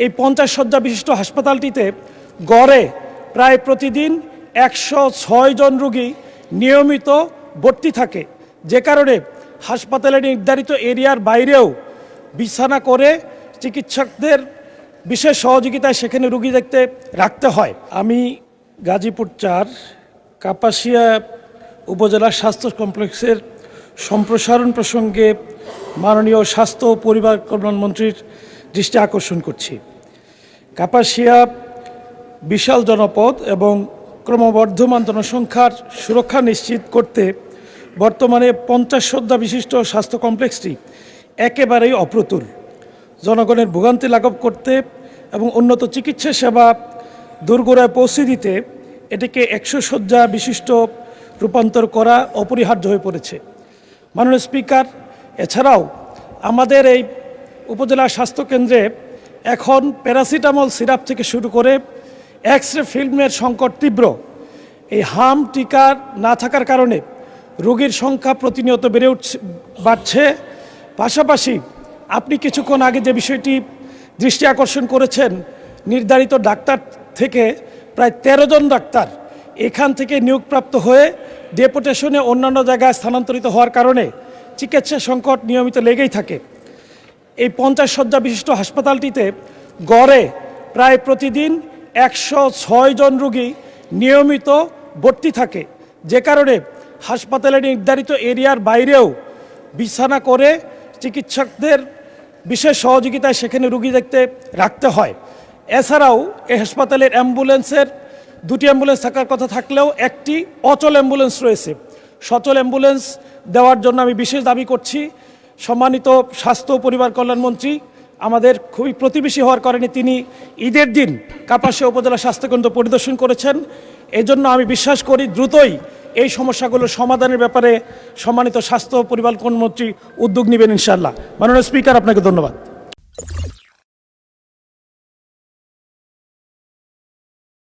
এই 50 শয্যা বিশিষ্ট হাসপাতালটিতে গড়ে প্রায় প্রতিদিন 106 জন রোগী নিয়মিত ভর্তি থাকে, যে কারণে হাসপাতালের নির্ধারিত এরিয়ার বাইরেও বিছানা করে চিকিৎসকদের বিশেষ সহযোগিতায় সেখানে রোগী দেখতে রাখতে হয়। আমি গাজীপুর 4 কাপাসিয়া উপজেলা স্বাস্থ্য কমপ্লেক্সের সম্প্রসারণ প্রসঙ্গে মাননীয় স্বাস্থ্য ও পরিবার কল্যাণ মন্ত্রীর দৃষ্টি আকর্ষণ করছি। কাপাসিয়া বিশাল জনপদ এবং ক্রমবর্ধমান জনসংখ্যার সুরক্ষা নিশ্চিত করতে বর্তমানে 50 শয্যা বিশিষ্ট স্বাস্থ্য কমপ্লেক্সটি একেবারেই অপ্রতুল। জনগণের ভোগান্তি লাঘব করতে এবং উন্নত চিকিৎসা সেবা দোরগোড়ায় পৌঁছে দিতে এটিকে 100 শয্যা বিশিষ্ট রূপান্তর করা অপরিহার্য হয়ে পড়েছে। মাননীয় স্পিকার, এছাড়াও আমাদের এই উপজেলা স্বাস্থ্যকেন্দ্রে এখন প্যারাসিটামল সিরাপ থেকে শুরু করে এক্স-রে ফিল্মের সংকট তীব্র। এই হাম টিকা না থাকার কারণে রোগীর সংখ্যা প্রতিনিয়ত বাড়ছে। পাশাপাশি আপনি কিছুক্ষণ আগে যে বিষয়টি দৃষ্টি আকর্ষণ করেছেন, নির্ধারিত ডাক্তার থেকে প্রায় 13 জন ডাক্তার এখান থেকে নিয়োগপ্রাপ্ত হয়ে ডেপুটেশনে অন্যান্য জায়গায় স্থানান্তরিত হওয়ার কারণে চিকিৎসা সংকট নিয়মিত লেগেই থাকে। এই 50 শয্যা বিশিষ্ট হাসপাতালটিতে গড়ে প্রায় প্রতিদিন 106 জন রোগী নিয়মিত ভর্তি থাকে, যে কারণে হাসপাতালের নির্ধারিত এরিয়ার বাইরেও বিছানা করে চিকিৎসকদের বিশেষ সহযোগিতায় সেখানে রোগী দেখতে রাখতে হয়। এছাড়াও এই হাসপাতালের অ্যাম্বুলেন্সের 2টি অ্যাম্বুলেন্স থাকার কথা থাকলেও একটি অচল অ্যাম্বুলেন্স রয়েছে। সচল অ্যাম্বুলেন্স দেওয়ার জন্য আমি বিশেষ দাবি করছি। সম্মানিত স্বাস্থ্য ও পরিবার কল্যাণ মন্ত্রী আমাদের খুবই প্রতিবেশী হওয়ার কারণে তিনি ঈদের দিন কাপাসিয়া উপজেলা স্বাস্থ্যকেন্দ্র পরিদর্শন করেছেন। এজন্য আমি বিশ্বাস করি দ্রুতই এই সমস্যাগুলোর সমাধানের ব্যাপারে সম্মানিত স্বাস্থ্য ও পরিবার কল্যাণ মন্ত্রী উদ্যোগ নেবেন ইনশাআল্লাহ। মাননীয় স্পিকার, আপনাকে ধন্যবাদ।